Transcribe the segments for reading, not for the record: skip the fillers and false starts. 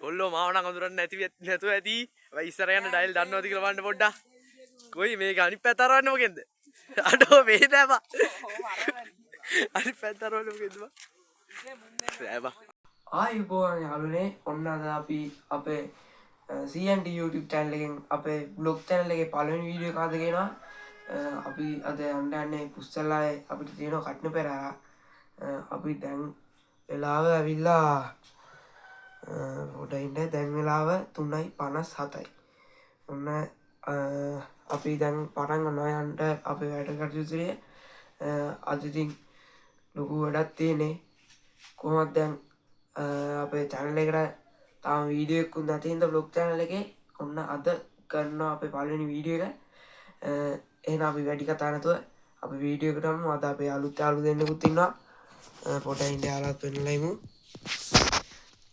කොල්ලෝ මාව නම් අඳුරන්නේ නැතුව ඇති. හැබැයි ඉස්සර යන ඩයල් දන්නවද කියලා බලන්න පොඩ්ඩක්. කොයි මේක අනිත් පැත්ත අරවන්න මොකෙන්ද? අඩෝ මේ නෑපා. අනිත් පැත්ත අරවන්න මොකෙන්ද බා? නෑපා. ආයුබෝවන් යාළුවනේ. ඔන්න අද අපි අපේ CNT YouTube channel එකෙන් අපේ vlog channel එකේ පළවෙනි වීඩියෝ එක අද ගෙනවා. අපි අද යන්නේ පුස්සල්ලායේ අපිට තියෙන කට්න පෙරහර. අපි දැන් වෙලාව ඇවිල්ලා පොඩ්ඩක් ඉන්න. දැන් වෙලාව 3:57යි. ඔන්න අපි දැන් පටන් ගන්නවා යන්න අපේ වැඩ කටයුතු. අද ඉතින් ලොකු වැඩක් තියෙන්නේ. කොහොමද දැන් අපේ channel එකට තාම වීඩියෝ එකක් නැති හින්දා vlog channel එකේ ඔන්න අද කරනවා අපේ පළවෙනි වීඩියෝ එක. එහෙනම් අපි වැඩි කතා නැතුව අපි වීඩියෝ එකට යමු. අද අපේ අලුත් යාළු දෙන්නෙකුත් ඉන්නවා. පොඩ්ඩක් ඉන්න යාළුවත් වෙන්නලා ඉමු.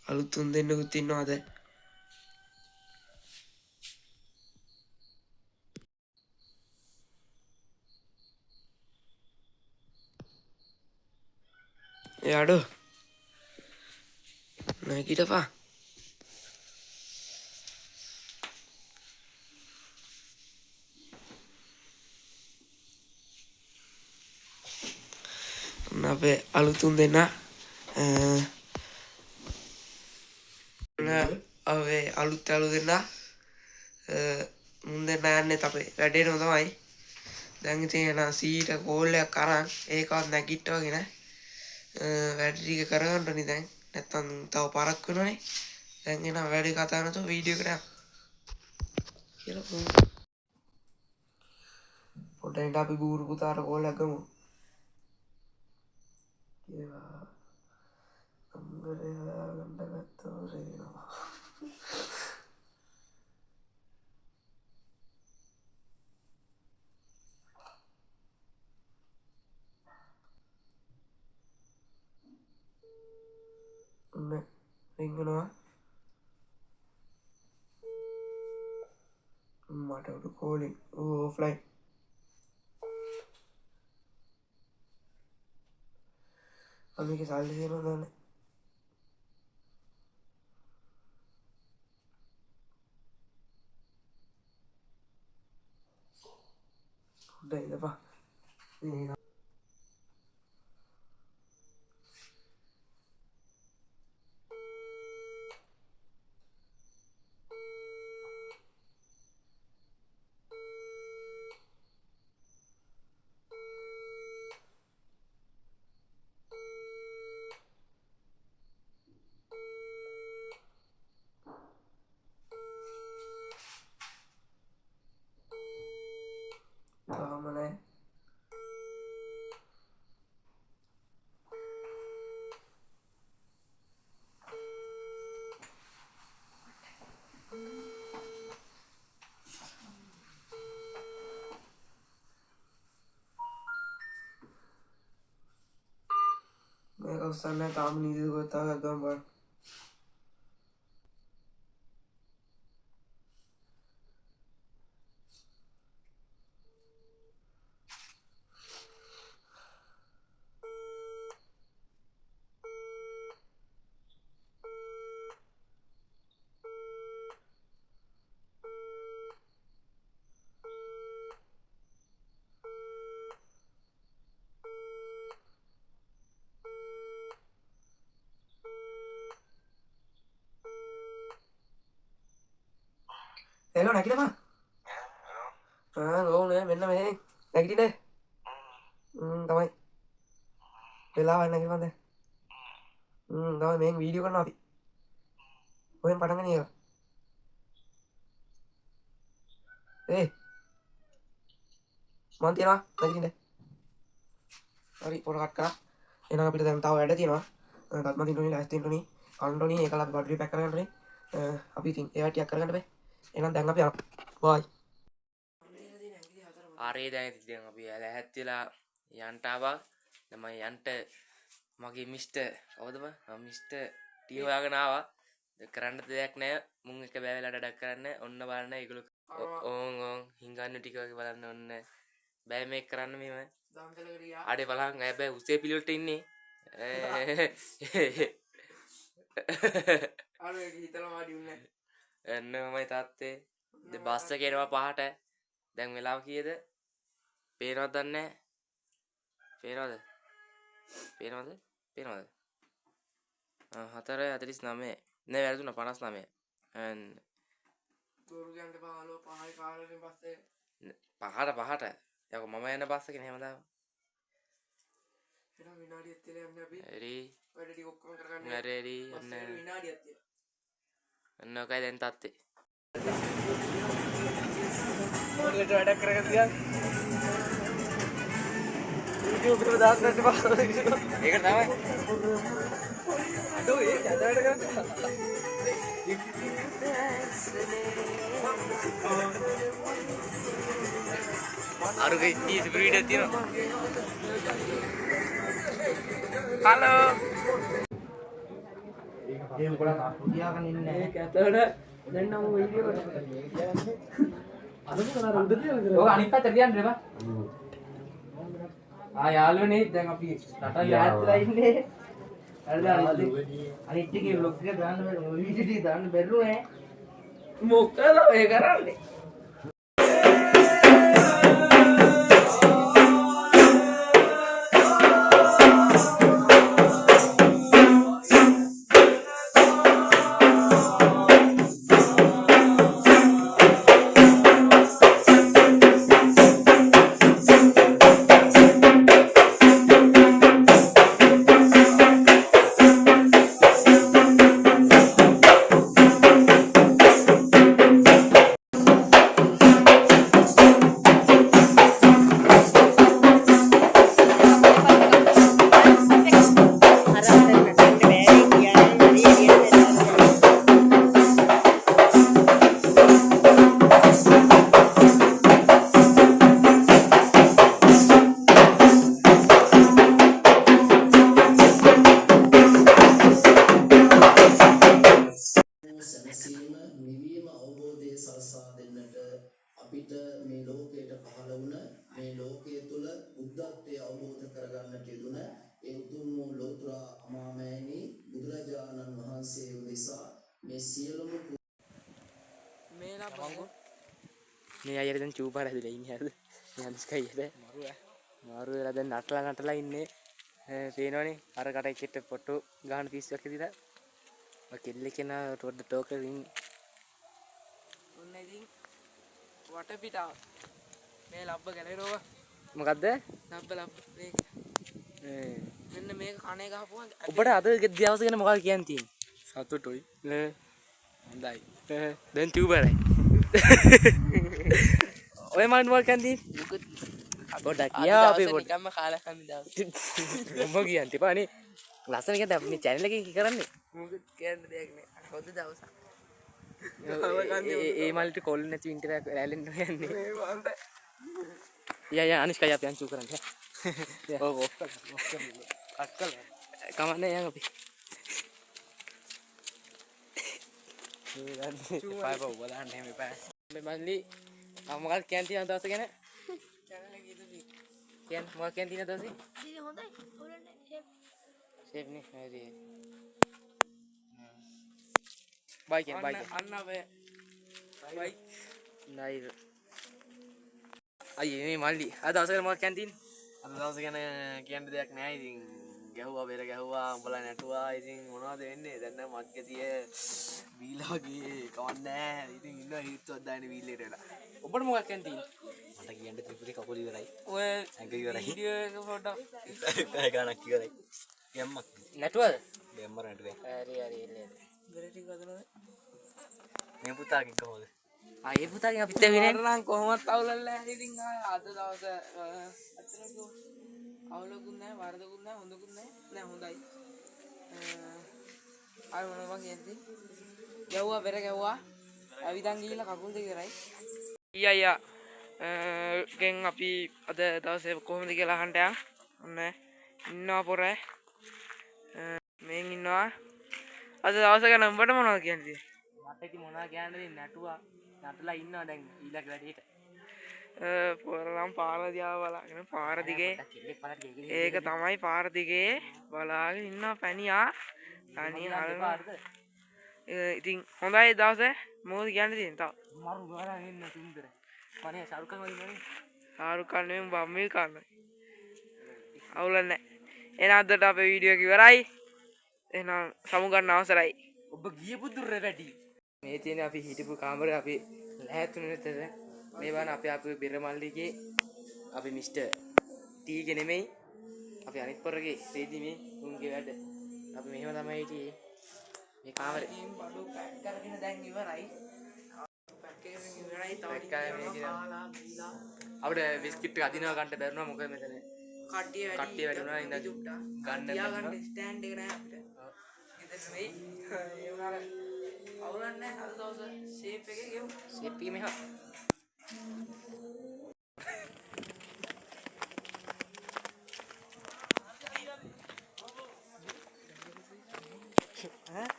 අලුත් තුන් දෙන්නෙකුත් ඉන්නවා අද. යාඩෝ නැගිටපා. අපේ අලුතුන් දෙන්න අපේ අලුත් යාළු දෙන්න මුන් දෙන්න යන්නේ අපේ වැඩේටම තමයි. දැන් ඉතින් එන සීට කෝල් එකක් අරන් ඒකවත් නැගිට්ටවගෙන වැඩ ටික කරගන්න ඕනේ දැන්. නැත්තම් තව පරක් වෙනවනේ. දැන් එන වැඩි කතා නැතුව වීඩියෝ එකට යමු. කියලා පොඩ්ඩක් අපි ගුරු පුතාට කෝල් එකක් ගමු. කියලා අම්බරේ හොයාගන්න ගත්තා රේනවා. ඔන්න රින්ගනවා. මට උඩ කෝලින් ඕෆ්ලයින්. අමික සල්ලි දෙනවා දාන්න. පොඩ්ඩක් ඉඳපන්. මේ තාම නෑ. මේක උස්සන්නේ තාම නීති ගොතාවක් ගමු බලන්න. Hello නැගිටපන්. ඕනේ මෙන්න මේ නැගිටින්නේ. තමයි. වෙලාවක් නැගිටපන් දැන්. තමයි මේක වීඩියෝ කරනවා අපි. ඔයෙන් පටන් ගන්න එක. මන් තියනවා නැගිටින්න. හරි පොර කට් කරා. එහෙනම් අපිට දැන් තව වැඩ තියෙනවා. ගත්ම තින්ටුනි ලෑස්ති තින්ටුනි කන්ටෝනි ඒකලා අපි බඩරි පැක් කරගන්න ඕනේ. අපි ඉතින් ඒවා ටිකක් කරගන්න බෑ. එහෙනම් දැන් අපි යනවා. බයි. ආරේ දැන් ඉතින් අපි ලැහත් වෙලා යන්ට ආවා. දැන් මම යන්ට මගේ මිස්ටර් කවුද බං? මිස්ටර් ටී හොයාගෙන ආවා. කරන්න දෙයක් නැහැ. මුන් එක බෑ වෙලා ඩඩක් කරන්න. ඔන්න බලන්න ඒගොල්ලෝ ඕන් හිඟන්න ටික වගේ බලන්න ඔන්න. බෑ මේක කරන්න මෙහෙම. ආඩේ බලන් හැබැයි උසේ පිළිවෙලට ඉන්නේ. එන්නමයි තාත්තේ බස්ස කෙනවා 5ට දැන් වෙලාව කීයද පේනවද දන්නේ පේනවද 4:49 නෑ වැරදුනා 59 ගුරුගන්ට 5යි කාලෙකින් පස්සේ 5ට යකෝ මම යන බස් එකේ හැමදාම එන විනාඩියක් තියලා යන්නේ අපි හරි වැඩ ටික ඔක්කොම කරගන්න හරි බස් එකට විනාඩියක් තියලා අන්න ඔකයි දැන් තාත්තේ මොකලට වැඩක් කරගෙන තියන් YouTube එකට දාන්නත් බා ඒක තමයි අඩෝ ඒක ඇද වැඩ කරන්නේ අරුගේ ඉස් බ්‍රීඩර් තියෙනවා හලෝ ඒක පොඩක් තියාගෙන ඉන්නේ ඒක ඇතට දැන් නම් වීඩියෝ එකට අරමුණ කරලා උඩ තියලා ඔක අනිත් පැත්තට තියන්න බා යාළුවනේ දැන් අපි රටල් ඈත්ලා ඉන්නේ හරිද අනිත් ටිකේ vlog එක දාන්න බෑ වීඩියෝ ටික දාන්න බැරිුනේ මොකද ඔය කරන්නේ මේ අයියට දැන් චූපාර හැදිලා ඉන්නේ හරිද මේ අනිස්කයියට මාරු වෙලා දැන් නටලා ඉන්නේ පේනවනේ අර කටෙච්චට ෆොටෝ ගන්න 30ක් ඇදිලා ඔය කෙල්ලේ කෙනා රොඩ් ටෝකරින් ඔන්න ඉතින් වටපිටාව මේ ලබ්බ ගැලේරෝව මොකද්ද ලබ්බ මේක මෙන්න මේක කණේ ගහපුවා ඔබට අද දවස් ගැන මොකක්ද කියන්න තියෙන්නේ සතුටුයි හොඳයි දැන් චූපාරයි ඔය මන් මොකක්ද කියන්නේ ගොඩක් කියා අපි නිකම්ම කාලා කන්න දවස් මොකක් කියන්නේ පානේ ලස්සන කියද අපි channel එකේ කරන්නේ මොකද කියන්න දෙයක් නෑ හොඳ දවසක් ඒ මල්ට කොල් නැති ඉන්ටරැක්ට් රැලෙන්න යන්නේ මේ වන්ද යා අනිස්කයි අපි අන්චු කරන්නේ ඔව් අක්කල කමන්නේ යන් අපි පාය බව බලන්න එහෙම එපා මේ මල්ලි මොකක්ද කියන්න තියෙන දවස ගැන channel එකේ ඉඳි කියන්න මොකක්ද කියන්න තියෙන දවසේ ඉතින් හොඳයි ඔයගොල්ලන්ට ෂේප් නේ හරි බයි කියන්න අන්න අපේ බයි නයිද අයියේ මේ මල්ලි අද දවස ගැන මොකක්ද කියන්න තියෙන්නේ අද දවස ගැන කියන්න දෙයක් නෑ ඉතින් ගැහුවා බෙර ගැහුවා උඹලා නැටුවා ඉතින් මොනවද වෙන්නේ දැන් නම් මත්ගතිය බීලා වගේ කවන්නේ ඉතින් ඉන්න හිටවත් දාන්නේ බීලේට වෙලා ඔබට මොකක්ද කියන්න තියෙන්නේ මට කියන්න ත්‍රිපුරේ කකුල ඉවරයි ඔය ඇඟ ඉවරයි වීඩියෝ එක පොඩ්ඩක් පැය ගානක් ඉවරයි යම්මක් නැටුවද දෙම්මර නැටුවේ හරි එන්නේ බෙර ටික හදනවා මේ පුතාගෙන් කොහොමද ඒ පුතාගෙන් අපිත් වෙන්නේ නම් කොහොමවත් අවුලල්ලා ඉතින් අද දවස අතනක අවුලකුත් නැහැ වරදකුත් නැහැ හොඳකුත් නැහැ හොඳයි ආය මොනවා කියන්නේ ගැව්වා බෙර ගැව්වා ඇවිදන් ගිහිල්ලා කකුල් දෙක ඉවරයි ඊයා ගෙන් අපි අද දවසේ කොහොමද කියලා අහන්න යන් ඔන්න ඉන්නවා පොර මෙන් ඉන්නවා අද දවස ගැන උඹට මොනවද කියන්නේ මට ඉතින් මොනවා කියන්නේ නැටුවා නටලා ඉන්නවා දැන් ඊළඟ වැඩේට පොරනම් පාර දිහා බලාගෙන පාර දිගේ ඒක තමයි පාර දිගේ බලාගෙන ඉන්නවා පැණියා පැණිය හලනවා ඉතින් හොඳයි දවසේ මොකද කියන්න තියෙන්නේ තව මරු ගාලා එන්න සුන්දර මනේ ශාරුඛ් ඛාන් වගේ නේ ශාරුඛ් ඛාන් නෙමෙයි බම්මී ඛාන් අවුලක් නැහැ එහෙනම් අදට අපේ වීඩියෝ එක ඉවරයි එහෙනම් සමු ගන්න අවසරයි ඔබ ගියපු දුර වැඩි මේ තියෙන අපි හිටපු කාමරේ අපි ලැහැත්තුනේ නැතද මේ වань අපි බිරමල්ලිගේ අපි මිස්ටර් ටීගේ නෙමෙයි අපි අනිත් පොරගේ රේදි මේ උන්ගේ වැඩ අපි මෙහෙම තමයි හිටියේ මේ කාමරේ බඩු පැක් කරගෙන දැන් ඉවරයි පැක් කරගෙන ඉවරයි තව පැක් කරගෙන බීලා අපිට බිස්කිට් ටික අදිනවා ගන්න බැරිනවා මොකද මෙතන කට්ටිය වැඩි වුණා ඉඳන් ගන්න ගන්න ස්ටෑන්ඩ් එක නෑ අපිට ඉතින් මේ ඒ වුණාට අවුලක් නෑ අද දවස් ෂේප් එකේ ගෙමු ෂේප් එක මෙහා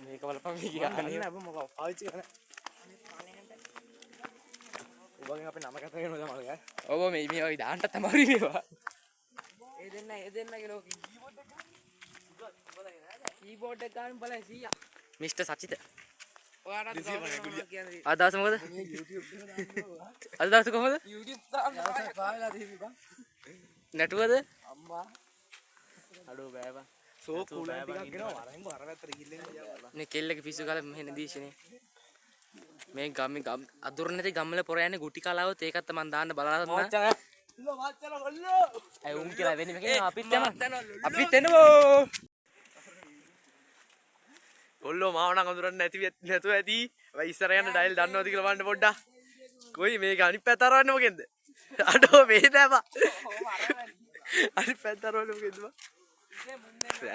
මේක බලපන් මේක ගන්න අප මොකක් පාවිච්චි කරන්නේ ඔබගෙන් අපේ නම කතා කරනවා මල්ලි ඔබ මේ වගේ දාන්නත් තමයි මේවා ඒ දෙන්නගේ ලෝකෙ කීබෝඩ් එක ගන්න බලයි 100 මිස්ටර් සචිත ඔයාලට කියන්නේ අද දවස් මොකද අද දවස් කොහමද YouTube දාන්න පාවිලා තියෙනවා නැටුවද අම්මා අඩෝ බෑවා සෝ කුල ටිකක් ගෙනවා වරෙන් අර පැත්තට ගිහින් මේ කෙල්ලක පිස්සු කාලා මෙහෙන දීෂනේ මේ ගම් අදුර නැති ගම්වල පොර යන්නේ ගුටි කලාවොත් ඒකත් මම දාන්න බලන්න මාච්චල කොල්ලෝ අය උන් කියලා වෙන්නේ මේක අපිත් එනවා කොල්ලෝ මාව නම් අඳුරන්නේ නැතුව ඇති ඔය ඉස්සර යන ඩයල් දන්නවද කියලා බලන්න පොඩ්ඩක් කොයි මේක අනිත් පැත්ත අරවන්නේ මොකෙන්ද අඩෝ මේ නෑපා අනිත් පැත්ත අරවන්නේ මොකෙන්ද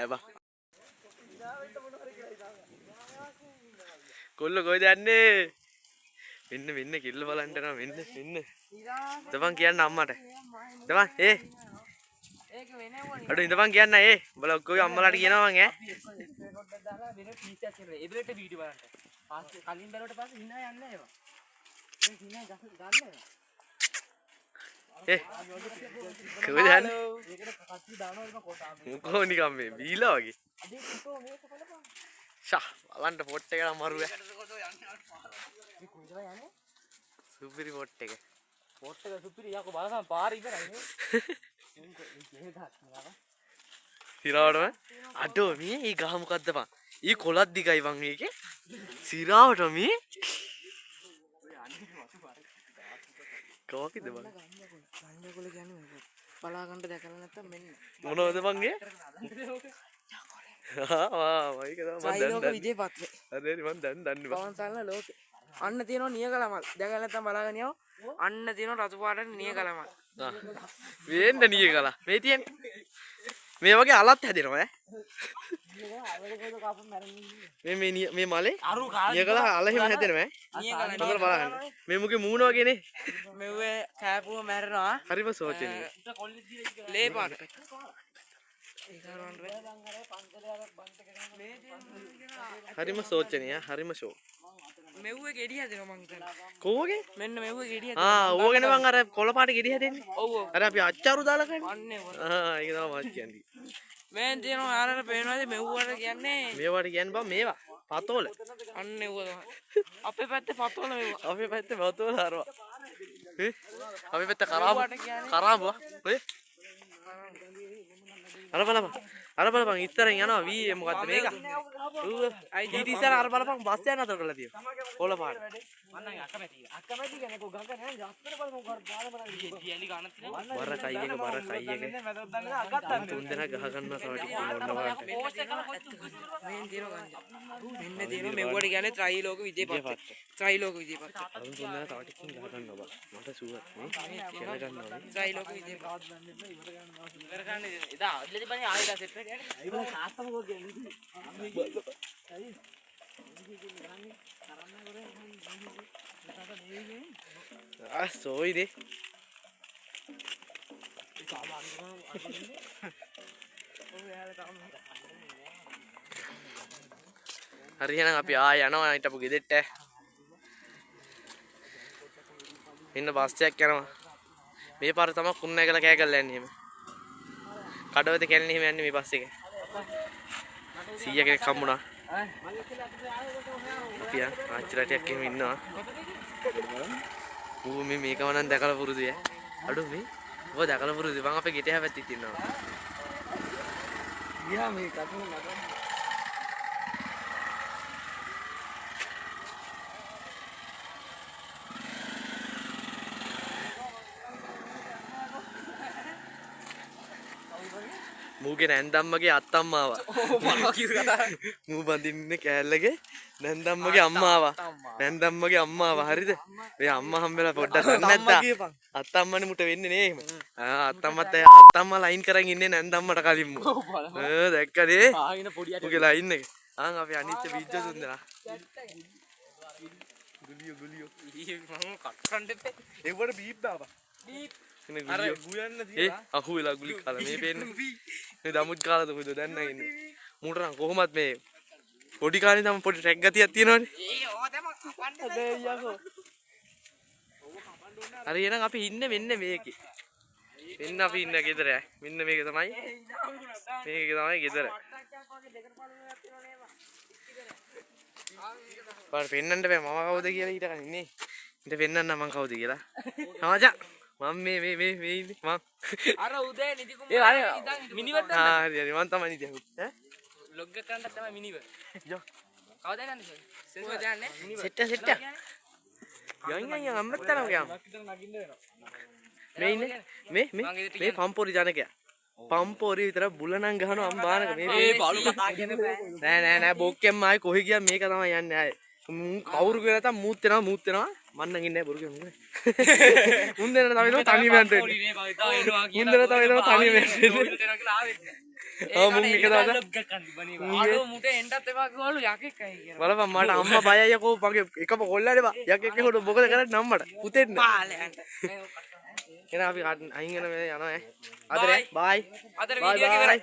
බා කොල්ලෝ කොයිද යන්නේ මෙන්න කිල්ල බලන්න යනවා මෙන්න දපන් කියන්න අම්මට දපන් ඒක වෙනවනේ අඩෝ ඉඳපන් කියන්න බල ඔක්කොගේ අම්මලාට කියනවා මං රෙකෝඩ් දාලා වෙන ෆීචර්ස් කරලා ඒබලට වීඩියෝ බලන්න පස්සේ කලින් බැලුවට පස්සේ හිනා යන්නේ ඒවා මේ හිනා ගන්න කොයිද යන්නේ ඒකට කට්ටි දානවා එම කොටා මොකෝ නිකන් මේ බීලා වගේ අදේ ෆොටෝ මේක බලපන් ෂා බලන්න පොට් එක නම් මරුව මේ කොහෙද යන්නේ සුපිරි පොට් එක පොට් එක සුපිරි යකෝ බලසම් පාර ඉවරයි නේ සිරාවටම අඩෝ මේ ගහ මොකද්ද බං ඊ කොලක් දිගයි බං මේකේ සිරාවට මේ කෝකිද බං ගංජකොල කියන්නේ මේක බලා ගන්න දැකලා නැත්තම් මෙන්න මොනවද බංගේ මයික ත්‍රිලෝක විජේපත්‍රේ අනේ මන් දැන් දන්නේ බං පවන් සල්ලා ලෝකේ අන්න තියෙනවා නියකලමල් දැකලා නැත්තම් බලාගෙන යව අන්න තියෙනවා රතු පාටට නියකලමල් වෙන්න නිය කලා මේ තියෙන්නේ මේ වගේ අලත් හැදෙනවා මේ මලේ නිය කලා අල එහෙම හැදෙනවා හොඳට බලන්න මේ මුගේ මූණ වගේනේ මෙව්වේ කෑපුව මැරෙනවා හරිම සෝචනීය ලේ පාට හරිම සෝචනීය හරිම ෂෝ මෙව්වේ ගෙඩි හැදෙනවා මං හිතන්නේ කෝවගේ මෙන්න මෙව්වේ ගෙඩි ඕගෙන මං අර කොළ පාට ගෙඩි හැදෙන්නේ ඔව් අර අපි අච්චාරු දාලා කන්නේ අන්නේ ඒක තමයි මම කියන්නේ මේ තියෙනවා ආරට පේනවාද මෙව්වට කියන්නේ මේවට කියන්නේ බං මේවා පතෝල අන්න ඒව තමයි අපේ පැත්තේ පතෝල මේවා අපේ පැත්තේ පතෝල හරවා අපේ පැත්තේ කරාබුවා ඔය අර බලපන් ඉස්සරෙන් යනවා වී මොකද්ද මේක ඊට ඉස්සර අර බලපන් බස් යන අතර කරලා තියෙනවා කොළ පාට මන්න අකමැති කියන්නේ කො ගඟ නෑ ජස්තර බලමු කර දාලා බලන්න කියලි ගන්නත් නෑ බර කයි එක තුන් දෙනා ගහ ගන්නවා තව ටික මෙන්න තියෙනවා මෙන්න තියෙනවා මෙව්වට කියන්නේ ත්‍රිලෝක විජේපත්‍රේ ත්‍රිලෝක විජේපත්‍රේ අරුන් තුන් දෙනා තව ටිකකින් ගහ ගන්නවා බා මට සුවත් නේ කියලා ගන්නවා ත්‍රිලෝක විජේපත්‍රේ ඉවර ගන්න එදා ඉල්ලදි බනේ ආයෙත් සෙට් එක යන්නේ ඒක සාස්තමකෝ කියන්නේ සෝයිනේ හරි එහෙනම් අපි ආය යනවා හිටපු ගෙදෙට්ට ඉන්න බස් එකක් යනවා මේ පාර තමයි කුන්නෑගල කෑගල්ල යන්නේ එහෙම කඩවත කැලේ එහෙම යන්නේ මේ බස් එක 100 කෙනෙක් හම්බුණා අපි ආච්චිලාට එක්කම ඉන්නවා. ඌ මේකම නම් දැකලා පුරුදුයි. අඩු මේ ඔය දැකලා පුරුදුයි. මං අපේ ගෙට හැපැත්තේ ඉන්නවා. ගියා මේ කටුන නගන්න. මූගේ නැන්දම්මගේ අත්තම්මා ආවා. මූ බඳින්නේ කෑල්ලගේ නැන්දම්මගේ අම්මා ආවා. නැන්දම්මගේ අම්මා ආවා. හරිද? මේ අම්මා හම්බෙලා පොඩ්ඩක් නැද්දා. අත්තම්මනේ මුට වෙන්නේ නේ එහෙම. අත්තම්මා ලයින් කරන් ඉන්නේ නැන්දම්මට කලින් මූ. දැක්කනේ? ආගෙන පොඩි යට මූගේ ලයින් එක. අපි අනිච්ච බීජ සුන්දරා. ගුලියෝ. මම කට් කරන්න දෙපේ. ඒවට බීප් දාපන්. බීප්. අර ගුයන්න තියලා. අහු වෙලා ගුලි කාලා මේ පේන්නේ. මේ දමුත් කාලාද කොහෙද දැන් නැ ඉන්නේ. මූට නම් කොහොමත් මේ පොඩි කාලේ තම පොඩි ට්‍රැක් ගතියක් තියෙනවනේ. හරි එහෙනම් අපි ඉන්නේ මෙන්න මේකේ. මෙන්න අපි ඉන්න ගෙදර. මෙන්න මේක තමයි. මේක තමයි ගෙදර. පාර පෙන්නන්න බෑ මම කවුද කියලා ඊට ඉන්නේ. ඊට පෙන්නන්න මම කවුද කියලා. සමාජා මම මේ ඉන්නේ මම. අර උදේ නිදි කුමාරයා ඉඳන් මිනිවට හරි මම තමයි නිදි ඈ ලොග් එක කරන්න තමයි මිනිව. යෝ කවදාද යන්නේ? සෙන්සර් දාන්නේ? සෙට්ට යන් අම්මත්තනම් ගියාම නගින්න වෙනවා. මේ ඉන්නේ මේ පම්පෝරි ජනකයා පම්පෝරි විතර බුලනම් ගහන අම්බානක මේ බලු කතා කියන නෑ බොක්කෙන් ආයේ කොහෙ ගියා මේක තමයි යන්නේ ආයේ කවුරු කියලා නැත්තම් මූත් වෙනවා මන්න නගින්නේ බොරු කියන්නේ මුන් දෙන්න තමයි තනියම යන්න වෙන්නේ මුන් දෙන්න තමයි තනියම යන්න මුන් එක දාලා ආලෝ මුට එන්නත් එපා කිව්වලු යකෙක් අය කියලා. බලපන් මට අම්මා බය අයියකෝ මගේ එකම කොල්ලානේ බා යකෙක් කෙනෙකුට මොකද කරන්නේ අම්මට පුතෙන්න එහෙනම් අපි අයින් වෙන මේ යනවා අදරේ බයි අදර වීඩියෝ එක ඉවරයි.